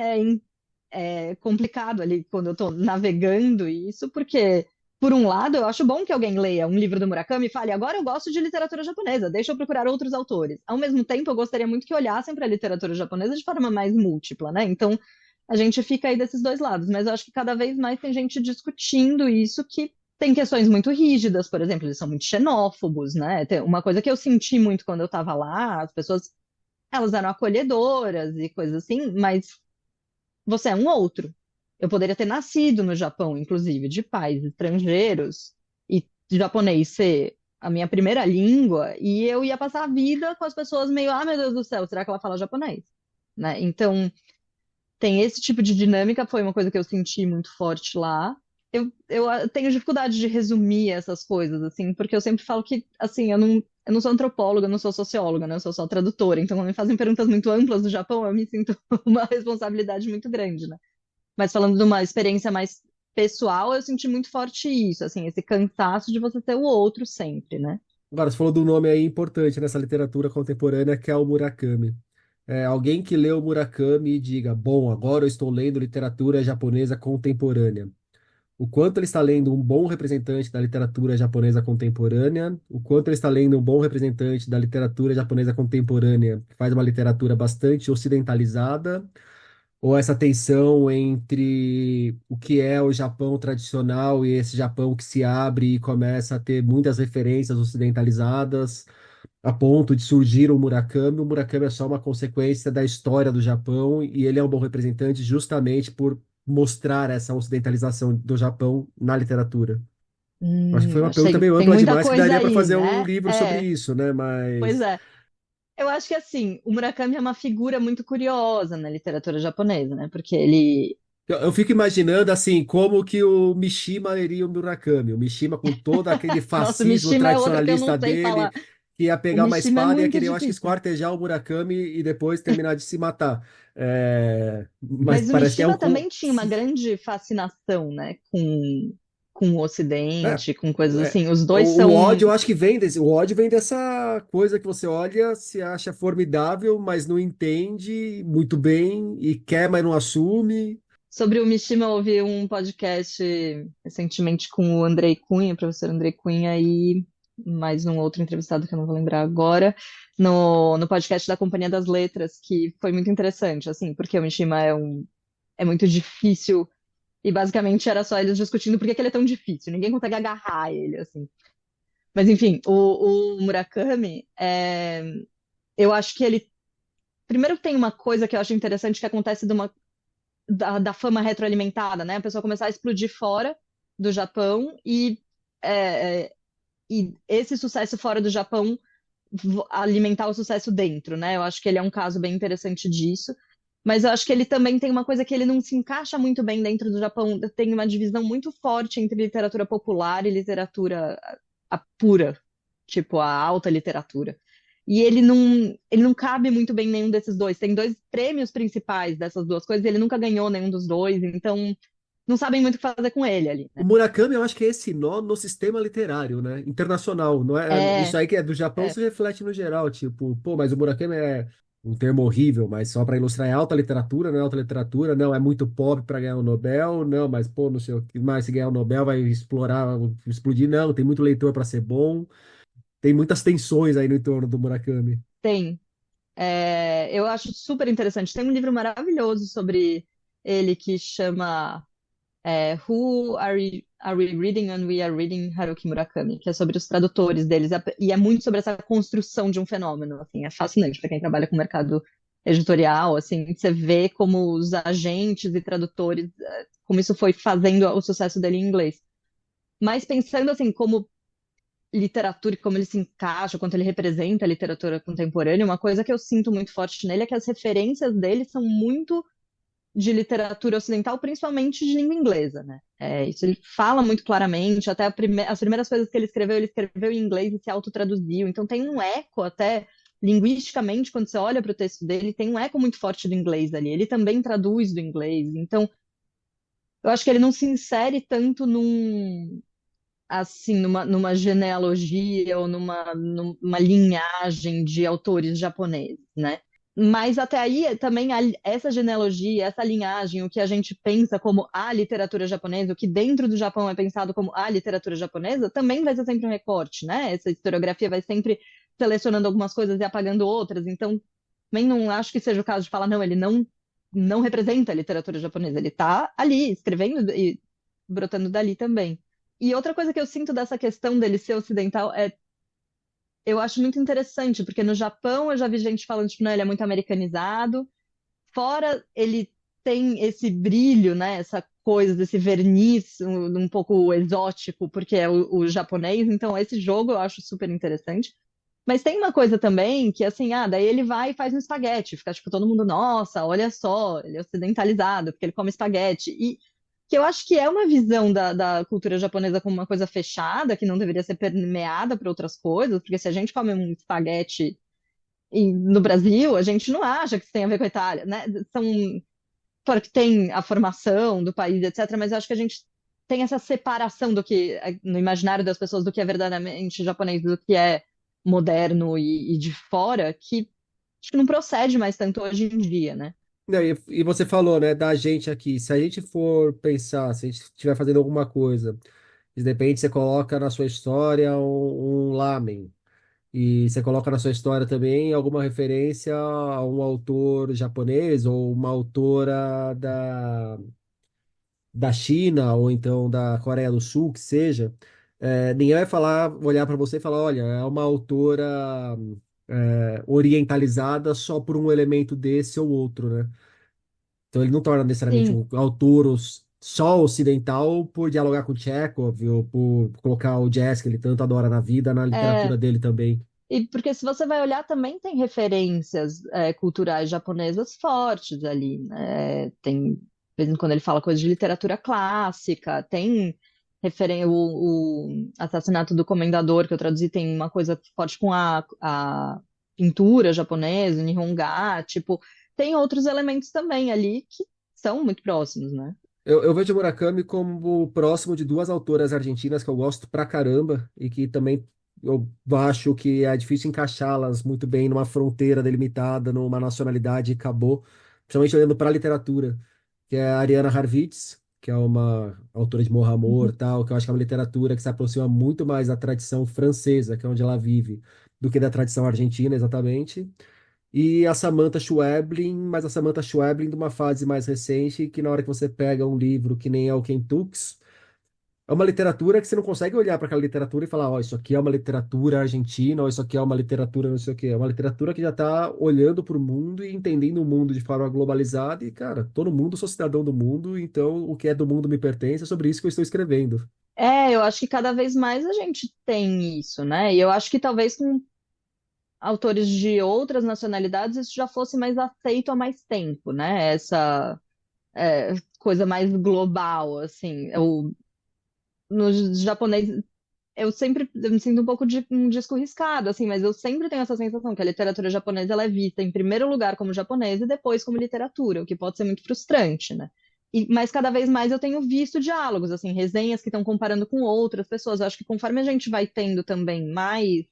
é complicado ali quando eu estou navegando isso, porque, por um lado, eu acho bom que alguém leia um livro do Murakami e fale, agora eu gosto de literatura japonesa, deixa eu procurar outros autores. Ao mesmo tempo, eu gostaria muito que olhassem para a literatura japonesa de forma mais múltipla, né? Então, a gente fica aí desses dois lados, mas eu acho que cada vez mais tem gente discutindo isso que tem questões muito rígidas, por exemplo, eles são muito xenófobos, né? Tem uma coisa que eu senti muito quando eu estava lá, as pessoas, elas eram acolhedoras e coisas assim, mas você é um outro. Eu poderia ter nascido no Japão, inclusive, de pais estrangeiros, e japonês ser a minha primeira língua, e eu ia passar a vida com as pessoas meio, ah, meu Deus do céu, será que ela fala japonês? Né? Então, tem esse tipo de dinâmica, foi uma coisa que eu senti muito forte lá. Eu tenho dificuldade de resumir essas coisas, assim, porque eu sempre falo que, assim, eu não sou antropóloga, eu não sou socióloga, né? Eu sou só tradutora. Então, quando me fazem perguntas muito amplas do Japão, eu me sinto uma responsabilidade muito grande, né? Mas falando de uma experiência mais pessoal, eu senti muito forte isso, assim, esse cansaço de você ser o outro sempre, né? Agora, você falou do nome aí importante nessa literatura contemporânea, que é o Murakami. Alguém que leu Murakami e diga, bom, agora eu estou lendo literatura japonesa contemporânea. O quanto ele está lendo um bom representante da literatura japonesa contemporânea, o quanto ele está lendo um bom representante da literatura japonesa contemporânea, que faz uma literatura bastante ocidentalizada, ou essa tensão entre o que é o Japão tradicional e esse Japão que se abre e começa a ter muitas referências ocidentalizadas, a ponto de surgir o Murakami. O Murakami é só uma consequência da história do Japão e ele é um bom representante justamente por mostrar essa ocidentalização do Japão na literatura. Acho que foi uma pergunta Achei, meio tem ampla muita demais que coisa daria para aí, fazer um né? livro sobre isso, né? Pois Mas é. Eu acho que assim, o Murakami é uma figura muito curiosa na literatura japonesa, né? Porque ele. eu fico imaginando assim, como que o Mishima leria o Murakami. O Mishima com todo aquele Nossa, o fascismo Mishima é outra que eu tradicionalista não sei dele, falar. que ia O pegar uma Mishima é espada e ia muito querer, eu acho que difícil. esquartejar o Murakami e depois terminar de se matar. Mas Mas o parece que é um. Mishima também tinha uma grande fascinação, né? Com o É, Ocidente, com coisas é, assim. Os dois o são. ódio, eu acho que vem desse, o ódio vem dessa coisa que você olha, se acha formidável, mas não entende muito bem e quer, mas não assume. Sobre o Mishima, eu ouvi um podcast recentemente com o Andrei Cunha, o professor Andrei Cunha, e mais um outro entrevistado que eu não vou lembrar agora, no podcast da Companhia das Letras, que foi muito interessante, assim, porque o Mishima é muito difícil, e basicamente era só eles discutindo por que que ele é tão difícil, ninguém consegue agarrar ele, assim. Mas enfim, o Murakami, eu acho que ele. Primeiro tem uma coisa que eu acho interessante que acontece da fama retroalimentada, né? A pessoa começar a explodir fora do Japão é, é, e esse sucesso fora do Japão alimentar o sucesso dentro, né? Eu acho que ele é um caso bem interessante disso. Mas eu acho que ele também tem uma coisa que ele não se encaixa muito bem dentro do Japão. Tem uma divisão muito forte entre literatura popular e literatura a pura, tipo a alta literatura. E ele não cabe muito bem em nenhum desses dois. Tem dois prêmios principais dessas duas coisas, e ele nunca ganhou nenhum dos dois, então não sabem muito o que fazer com ele ali, O né? Murakami, eu acho que é esse nó no sistema literário, né? Internacional. Não é, isso É, aí que é do Japão é, se reflete no geral, tipo, pô, mas o Murakami é. um termo horrível, mas só para ilustrar, é alta literatura, não é alta literatura, não, é muito pobre para ganhar o Nobel, não, mas pô, não sei o que mais, se ganhar o Nobel vai explorar, explodir, não, tem muito leitor para ser bom, tem muitas tensões aí no entorno do Murakami. Tem. Eu acho super interessante. Tem um livro maravilhoso sobre ele que chama Who Are We Reading When We Are Reading Haruki Murakami, que é sobre os tradutores deles, e é muito sobre essa construção de um fenômeno, assim, é fascinante para quem trabalha com o mercado editorial, assim, você vê como os agentes e tradutores, como isso foi fazendo o sucesso dele em inglês. Mas pensando, assim, como literatura e como ele se encaixa, quanto ele representa a literatura contemporânea, uma coisa que eu sinto muito forte nele é que as referências dele são muito de literatura ocidental, principalmente de língua inglesa, né? Isso ele fala muito claramente, até as primeiras coisas que ele escreveu em inglês e se autotraduziu, então tem um eco até linguisticamente, quando você olha para o texto dele, tem um eco muito forte do inglês ali, ele também traduz do inglês, então eu acho que ele não se insere tanto assim, numa genealogia ou numa linhagem de autores japoneses, né? Mas até aí também essa genealogia, essa linhagem, o que a gente pensa como a literatura japonesa, o que dentro do Japão é pensado como a literatura japonesa, também vai ser sempre um recorte, né? Essa historiografia vai sempre selecionando algumas coisas e apagando outras. Então, também não acho que seja o caso de falar, não, ele não representa a literatura japonesa, ele está ali escrevendo e brotando dali também. E outra coisa que eu sinto dessa questão dele ser ocidental eu acho muito interessante, porque no Japão eu já vi gente falando, tipo, não, ele é muito americanizado. Fora ele tem esse brilho, né? Essa coisa, esse verniz um pouco exótico, porque é o japonês. Então, esse jogo eu acho super interessante. Mas tem uma coisa também que, assim, daí ele vai e faz um espaguete. Fica, tipo, todo mundo, nossa, olha só, ele é ocidentalizado, porque ele come espaguete. E que eu acho que é uma visão da cultura japonesa como uma coisa fechada, que não deveria ser permeada para outras coisas, porque se a gente come um espaguete no Brasil, a gente não acha que isso tem a ver com a Itália, né? Claro que tem a formação do país, etc., mas eu acho que a gente tem essa separação do que, no imaginário das pessoas, do que é verdadeiramente japonês, do que é moderno e de fora, que acho que não procede mais tanto hoje em dia, né? Não, e você falou, né, da gente aqui, se a gente for pensar, se a gente estiver fazendo alguma coisa, de repente você coloca na sua história um lamen, e você coloca na sua história também alguma referência a um autor japonês ou uma autora da China ou então da Coreia do Sul, que seja, ninguém vai falar, olhar para você e falar, olha, é uma autora orientalizada só por um elemento desse ou outro, né? Então ele não torna necessariamente Sim, um autor só ocidental por dialogar com Chekhov ou por colocar o jazz que ele tanto adora na vida, na literatura é, dele também. e porque se você vai olhar, também tem referências culturais japonesas fortes ali, né? Tem, de vez em quando ele fala coisas de literatura clássica, tem o assassinato do comendador, que eu traduzi, tem uma coisa forte com a pintura japonesa, o Nihonga, tipo, tem outros elementos também ali que são muito próximos, né? Eu vejo Murakami como próximo de duas autoras argentinas que eu gosto pra caramba e que também eu acho que é difícil encaixá-las muito bem numa fronteira delimitada, numa nacionalidade e acabou, principalmente olhando para a literatura, que é a Ariana Harvitz, que é uma autora de Morra Amor, Uhum. tal, que eu acho que é uma literatura que se aproxima muito mais da tradição francesa, que é onde ela vive, do que da tradição argentina, exatamente. E a Samantha Schweblin, mas a Samantha Schweblin de uma fase mais recente, que na hora que você pega um livro que nem é o Ken Tux, é uma literatura que você não consegue olhar para aquela literatura e falar, ó, isso aqui é uma literatura argentina, ou isso aqui é uma literatura não sei o quê. É uma literatura que já está olhando para o mundo e entendendo o mundo de forma globalizada. E, cara, todo mundo, sou cidadão do mundo, então o que é do mundo me pertence, é sobre isso que eu estou escrevendo. Eu acho que cada vez mais a gente tem isso, né? E eu acho que talvez com autores de outras nacionalidades isso já fosse mais aceito há mais tempo, né? Essa coisa mais global, assim. No japonês, eu me sinto um pouco de um disco riscado, assim, mas eu sempre tenho essa sensação que a literatura japonesa ela é vista em primeiro lugar como japonesa e depois como literatura, o que pode ser muito frustrante, né? Mas cada vez mais eu tenho visto diálogos, assim, resenhas que estão comparando com outras pessoas. Eu acho que conforme a gente vai tendo também mais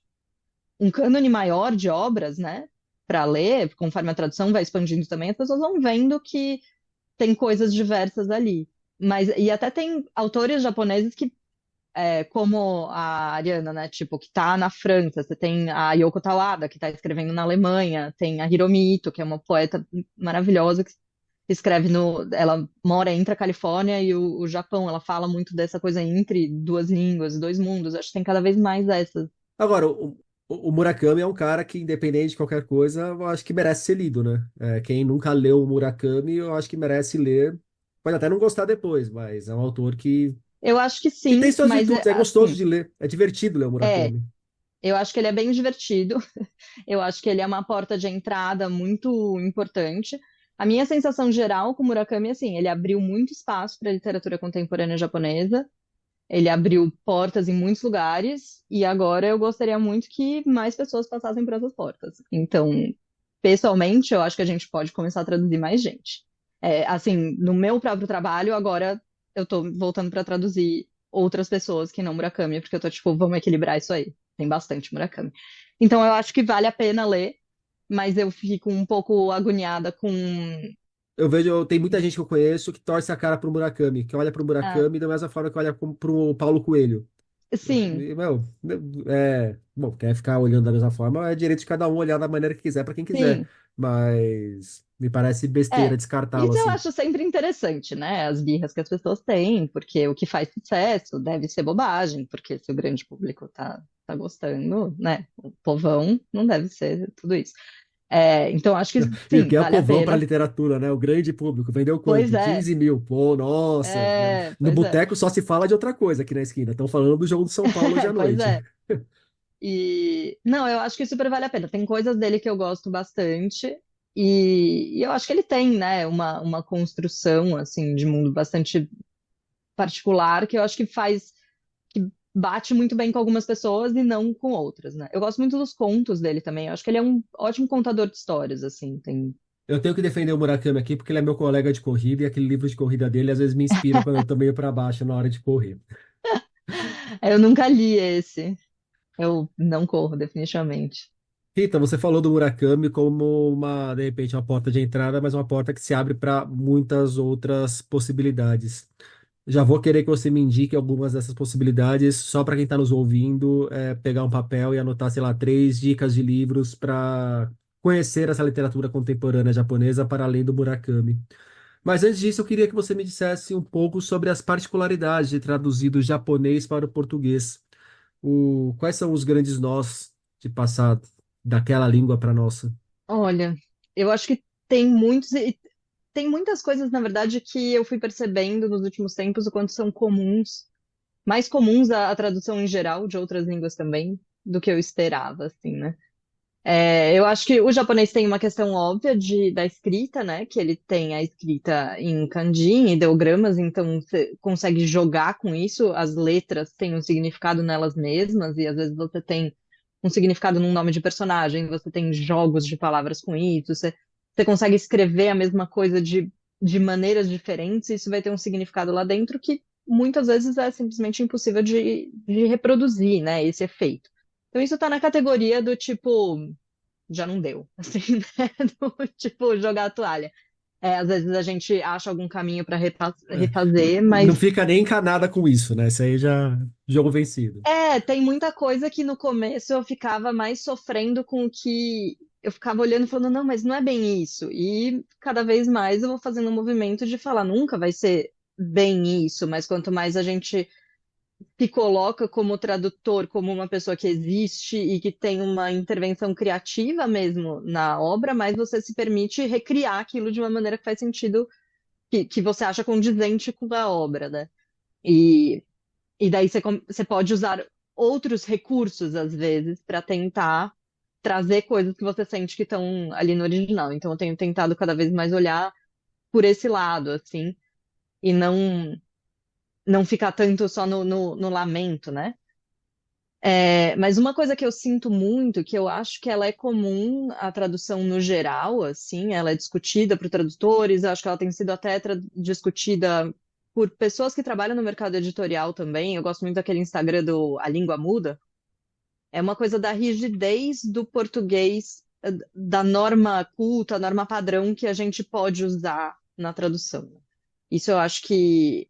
um cânone maior de obras, né? para ler, conforme a tradução vai expandindo também, as pessoas vão vendo que tem coisas diversas ali. Mas, e até tem autores japoneses que como a Ariana, né? Tipo, que tá na França, você tem a Yoko Tawada, que tá escrevendo na Alemanha, tem a Hiromi Ito, que é uma poeta maravilhosa que escreve no. Ela mora entre a Califórnia e o Japão, ela fala muito dessa coisa entre duas línguas, dois mundos. Acho que tem cada vez mais dessas. Agora, o Murakami é um cara que, independente de qualquer coisa, eu acho que merece ser lido, né? Quem nunca leu o Murakami, eu acho que merece ler. Pode até não gostar depois, mas é um autor Eu acho que que tem sim, suas mas virtudes, é gostoso assim, de ler, é divertido ler o é, Murakami. eu acho que ele é bem divertido. Eu acho que ele é uma porta de entrada muito importante. A minha sensação geral com Murakami é assim, ele abriu muito espaço para a literatura contemporânea japonesa, ele abriu portas em muitos lugares e agora eu gostaria muito que mais pessoas passassem por essas portas. Então, pessoalmente, eu acho que a gente pode começar a traduzir mais gente. Assim, no meu próprio trabalho, agora eu tô voltando para traduzir outras pessoas que não Murakami, porque eu tô tipo, vamos equilibrar isso aí. Tem bastante Murakami. Então, eu acho que vale a pena ler, mas eu fico um pouco agoniada com. Tem muita gente que eu conheço que torce a cara pro Murakami, que olha pro Ah, Murakami da mesma forma que olha pro Paulo Coelho. sim, Meu, bom, quer ficar olhando da mesma forma, é direito de cada um olhar da maneira que quiser para quem quiser. sim. Mas me parece besteira É, descartá-lo isso eu assim. acho sempre interessante, né? As birras que as pessoas têm, porque o que faz sucesso deve ser bobagem, porque se o grande público tá gostando, né? O povão não deve ser tudo isso. Então, acho que E o sim, que é o vale a povão para pena. literatura, né? O grande público. Vendeu Pois quanto? é, 15 mil. Pô, nossa. No pois é, boteco só se fala de outra coisa aqui na esquina. Estão falando do jogo do São Paulo hoje à pois noite. é. E não, eu acho que super vale a pena. Tem coisas dele que eu gosto bastante. E eu acho que ele tem, né, uma construção assim de mundo bastante particular que eu acho que faz que bate muito bem com algumas pessoas e não com outras, né? Eu gosto muito dos contos dele também. Eu acho que ele é um ótimo contador de histórias, assim. Tem. Eu tenho que defender o Murakami aqui porque ele é meu colega de corrida e aquele livro de corrida dele às vezes me inspira quando eu tô meio para baixo na hora de correr. Eu nunca li esse. Eu não corro, definitivamente. Rita, você falou do Murakami como de repente, uma porta de entrada, mas uma porta que se abre para muitas outras possibilidades. Já vou querer que você me indique algumas dessas possibilidades, só para quem está nos ouvindo, pegar um papel e anotar, sei lá, 3 dicas de livros para conhecer essa literatura contemporânea japonesa para além do Murakami. Mas antes disso, eu queria que você me dissesse um pouco sobre as particularidades de traduzir do japonês para o português. Quais são os grandes nós de passar daquela língua para a nossa? Olha, eu acho que tem muitos. E tem muitas coisas, na verdade, que eu fui percebendo nos últimos tempos o quanto são comuns, mais comuns à tradução em geral de outras línguas também, do que eu esperava, assim, né? Eu acho que o japonês tem uma questão óbvia da escrita, né? Que ele tem a escrita em kanji, em ideogramas, então você consegue jogar com isso. As letras têm um significado nelas mesmas, e às vezes você tem um significado num nome de personagem, você tem jogos de palavras com isso, você consegue escrever a mesma coisa de maneiras diferentes, e isso vai ter um significado lá dentro que muitas vezes é simplesmente impossível de reproduzir, né? Esse efeito. Então isso tá na categoria do tipo já não deu, assim, né? Do, tipo, jogar a toalha. Às vezes a gente acha algum caminho para refazer, Não mas fica nem encanada com isso, né? Isso aí já jogo vencido. tem muita coisa que no começo eu ficava mais sofrendo com o que eu ficava olhando e falando, não, mas não é bem isso. E cada vez mais eu vou fazendo um movimento de falar, nunca vai ser bem isso, mas quanto mais a gente se coloca como tradutor, como uma pessoa que existe e que tem uma intervenção criativa mesmo na obra, mas você se permite recriar aquilo de uma maneira que faz sentido, que você acha condizente com a obra, né? E, e daí você pode usar outros recursos, às vezes, para tentar trazer coisas que você sente que estão ali no original. Então, eu tenho tentado cada vez mais olhar por esse lado, assim, e não ficar tanto só no lamento, né? Mas uma coisa que eu sinto muito, que eu acho que ela é comum à tradução no geral, assim, ela é discutida por tradutores, eu acho que ela tem sido até discutida por pessoas que trabalham no mercado editorial também. Eu gosto muito daquele Instagram do A Língua Muda. É uma coisa da rigidez do português da norma culta, a norma padrão que a gente pode usar na tradução. Isso eu acho que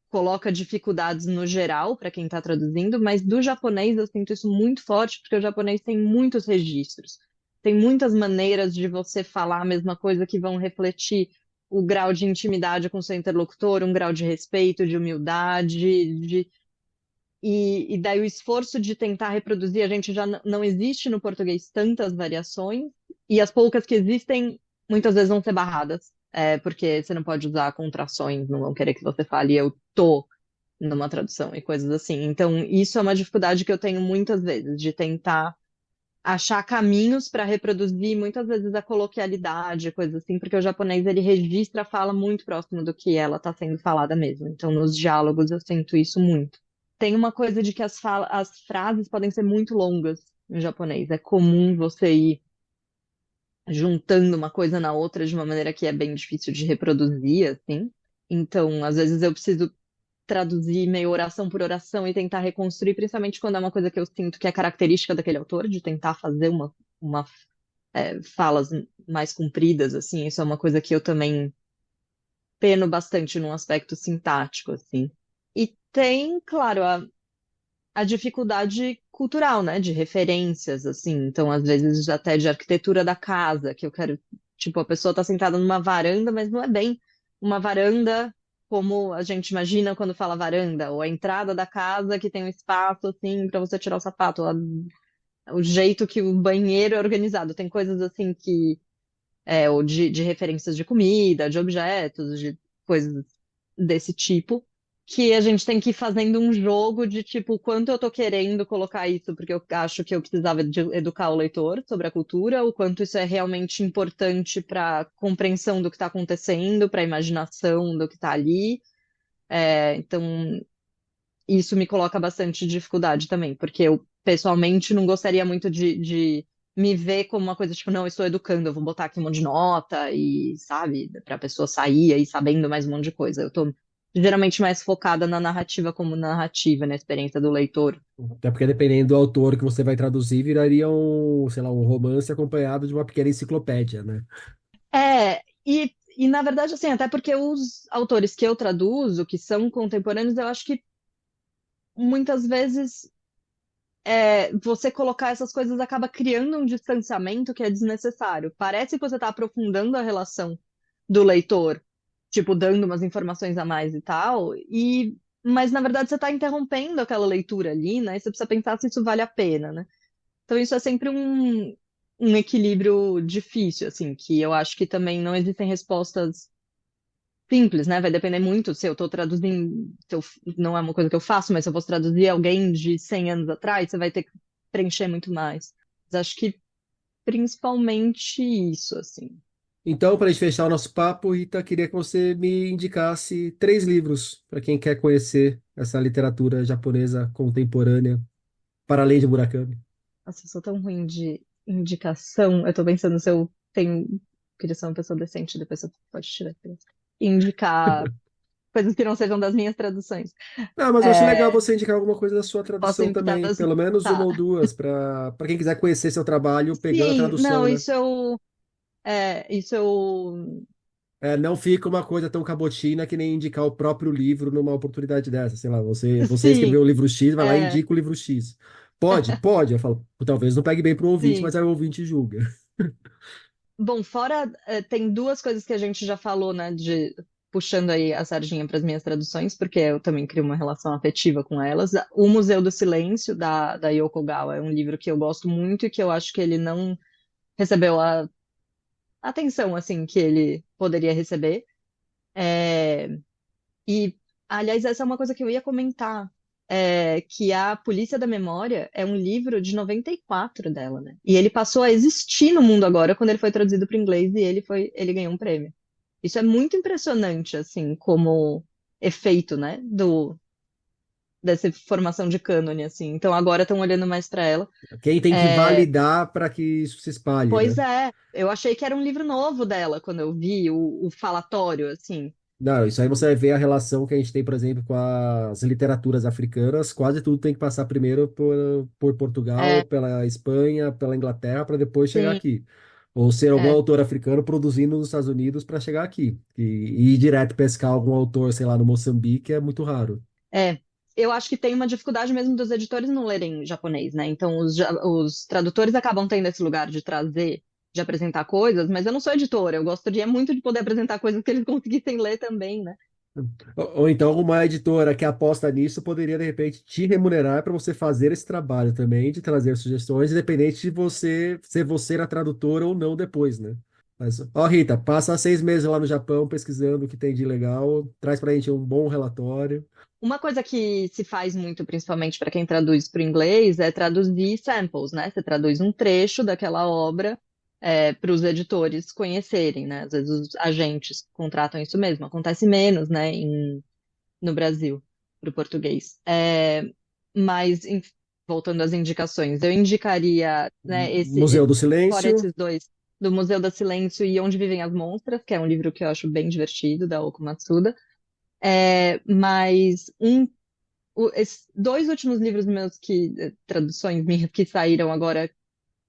coloca dificuldades no geral para quem está traduzindo, mas do japonês eu sinto isso muito forte, porque o japonês tem muitos registros. Tem muitas maneiras de você falar a mesma coisa que vão refletir o grau de intimidade com seu interlocutor, um grau de respeito, de humildade, e daí o esforço de tentar reproduzir, a gente já não existe no português tantas variações, e as poucas que existem, muitas vezes vão ser barradas, porque você não pode usar contrações, não vão querer que você fale eu tô numa tradução e coisas assim. Então, isso é uma dificuldade que eu tenho muitas vezes, de tentar achar caminhos para reproduzir muitas vezes a coloquialidade, coisas assim, porque o japonês ele registra a fala muito próximo do que ela está sendo falada mesmo. Então, nos diálogos eu sinto isso muito. Tem uma coisa de que as frases podem ser muito longas em japonês. É comum você ir juntando uma coisa na outra de uma maneira que é bem difícil de reproduzir, assim. Então, às vezes eu preciso traduzir meio oração por oração e tentar reconstruir, principalmente quando é uma coisa que eu sinto que é característica daquele autor, de tentar fazer uma falas mais compridas, assim. Isso é uma coisa que eu também peno bastante num aspecto sintático, assim. E tem, claro, a dificuldade cultural, né, de referências, assim. Então, às vezes, até de arquitetura da casa, que eu quero, tipo, a pessoa tá sentada numa varanda, mas não é bem uma varanda como a gente imagina quando fala varanda, ou a entrada da casa que tem um espaço, assim, para você tirar o sapato, o jeito que o banheiro é organizado. Tem coisas, assim, ou de referências de comida, de objetos, de coisas desse tipo, que a gente tem que ir fazendo um jogo de tipo, quanto eu tô querendo colocar isso, porque eu acho que eu precisava de educar o leitor sobre a cultura, o quanto isso é realmente importante para compreensão do que está acontecendo, para imaginação do que está ali. Então, isso me coloca bastante dificuldade também, porque eu pessoalmente não gostaria muito de me ver como uma coisa tipo, não, eu estou educando, eu vou botar aqui um monte de nota e, sabe, para a pessoa sair aí sabendo mais um monte de coisa. Eu tô geralmente mais focada na narrativa como narrativa, na experiência do leitor. Até porque dependendo do autor que você vai traduzir, viraria um, sei lá, um romance acompanhado de uma pequena enciclopédia, né? E na verdade, assim, até porque os autores que eu traduzo, que são contemporâneos, eu acho que muitas vezes você colocar essas coisas acaba criando um distanciamento que é desnecessário. Parece que você está aprofundando a relação do leitor, tipo, dando umas informações a mais e tal, mas na verdade você está interrompendo aquela leitura ali, né? E você precisa pensar se isso vale a pena, né? Então isso é sempre um equilíbrio difícil, assim, que eu acho que também não existem respostas simples, né? Vai depender muito se eu estou traduzindo, não é uma coisa que eu faço, mas se eu fosse traduzir alguém de 100 anos atrás, você vai ter que preencher muito mais. Mas acho que principalmente isso, assim. Então, para a gente fechar o nosso papo, Rita, queria que você me indicasse três livros para quem quer conhecer essa literatura japonesa contemporânea, para além de Murakami. Nossa, eu sou tão ruim de indicação. Eu tô pensando se eu tenho. Queria ser uma pessoa decente, depois você pode tirar. Indicar coisas que não sejam das minhas traduções. Ah, mas eu acho legal É, você indicar alguma coisa da sua posso tradução indicar também, das. pelo menos uma Tá. ou duas, para quem quiser conhecer seu trabalho pegando a Sim, tradução, não, né? isso eu. Não fica uma coisa tão cabotina que nem indicar o próprio livro numa oportunidade dessa. Sei lá, você Sim, escreveu o livro X, vai lá e é, indica o livro X. Pode? Pode. Eu falo, talvez não pegue bem pro ouvinte, sim. mas aí o ouvinte julga. Bom, fora, tem duas coisas que a gente já falou, né, de puxando aí a sardinha para as minhas traduções, porque eu também crio uma relação afetiva com elas. O Museu do Silêncio, da Yoko Ogawa, é um livro que eu gosto muito e que eu acho que ele não recebeu a atenção, assim, que ele poderia receber. É, E, aliás, essa é uma coisa que eu ia comentar, que a Polícia da Memória é um livro de 94 dela, né? E ele passou a existir no mundo agora quando ele foi traduzido para o inglês e ele ganhou um prêmio. Isso é muito impressionante, assim, como efeito, né, dessa formação de cânone, assim. Então agora estão olhando mais para ela. Quem tem que É, validar para que isso se espalhe, Pois né? é, eu achei que era um livro novo dela quando eu vi o falatório, assim. Não, isso aí você vai ver a relação que a gente tem, por exemplo, com as literaturas africanas. Quase tudo tem que passar primeiro por Portugal, É, pela Espanha, pela Inglaterra, para depois chegar sim, aqui. Ou ser algum é, autor africano produzindo nos Estados Unidos para chegar aqui. E ir direto pescar algum autor, sei lá, no Moçambique é muito raro. é. Eu acho que tem uma dificuldade mesmo dos editores não lerem japonês, né? Então os tradutores acabam tendo esse lugar de trazer, de apresentar coisas, mas eu não sou editora, eu gostaria muito de poder apresentar coisas que eles conseguissem ler também, né? Ou então uma editora que aposta nisso poderia, de repente, te remunerar para você fazer esse trabalho também, de trazer sugestões, independente de você ser você a tradutora ou não depois, né? Mas, ó, Rita, passa 6 meses lá no Japão pesquisando o que tem de legal, traz pra gente um bom relatório. Uma coisa que se faz muito, principalmente para quem traduz para o inglês, é traduzir samples, né? Você traduz um trecho daquela obra para os editores conhecerem, né? Às vezes os agentes contratam isso mesmo. Acontece menos, né? No Brasil, para o português. Mas, voltando às indicações, eu indicaria, né, Museu do fora Silêncio. esses dois, do Museu da Silêncio e Onde Vivem as Monstras, que é um livro que eu acho bem divertido, da Oko Matsuda. Mas esses dois últimos livros meus traduções minhas que saíram agora,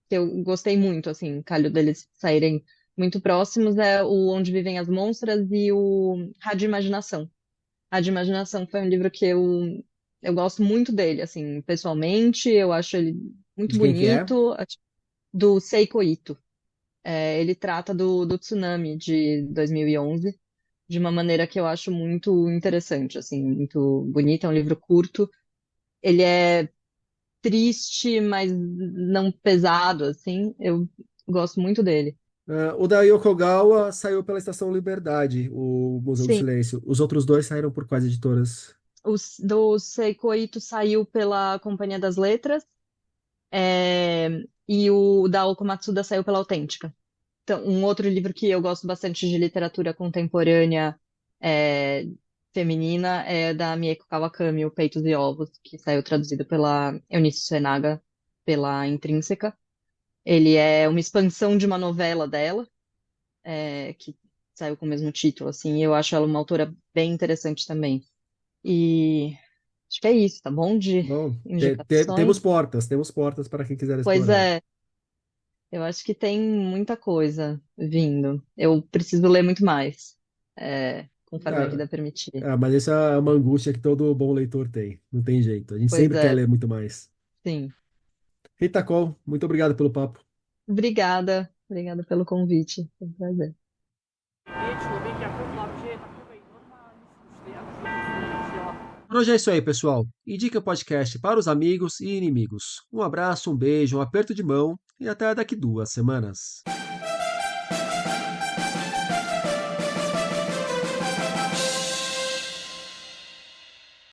que eu gostei muito, assim, calho deles saírem muito próximos, é o Onde Vivem as Monstras e o Rádio Imaginação. Rádio Imaginação foi um livro que eu gosto muito dele, assim, pessoalmente, eu acho ele muito De quem que é? bonito, do Seiko Ito. Ele trata do tsunami de 2011 de uma maneira que eu acho muito interessante, assim, muito bonita. É um livro curto. Ele é triste, mas não pesado, assim. Eu gosto muito dele. O da Yokogawa saiu pela Estação Liberdade, o Museu do Sim, Silêncio. Os outros dois saíram por quais editoras? do Seiko Ito saiu pela Companhia das Letras, e o da Oko Matsuda saiu pela Autêntica. Então, um outro livro que eu gosto bastante de literatura contemporânea é, feminina é da Mieko Kawakami, O Peitos e Ovos, que saiu traduzido pela Eunice Suenaga, pela Intrínseca. Ele é uma expansão de uma novela dela, que saiu com o mesmo título, assim, e eu acho ela uma autora bem interessante também. E acho que é isso, tá bom? De Bom, indicações. temos portas para quem quiser Pois explorar. é, eu acho que tem muita coisa vindo. Eu preciso ler muito mais, conforme a Ah, vida permitir. mas essa é uma angústia que todo bom leitor tem. Não tem jeito. A gente Pois sempre quer é, ler muito mais. sim. Rita Cole, muito obrigado pelo papo. Obrigada, obrigada pelo convite. Foi um prazer. Por hoje é isso aí, pessoal. Indique o podcast para os amigos e inimigos. Um abraço, um beijo, um aperto de mão e até daqui 2 semanas.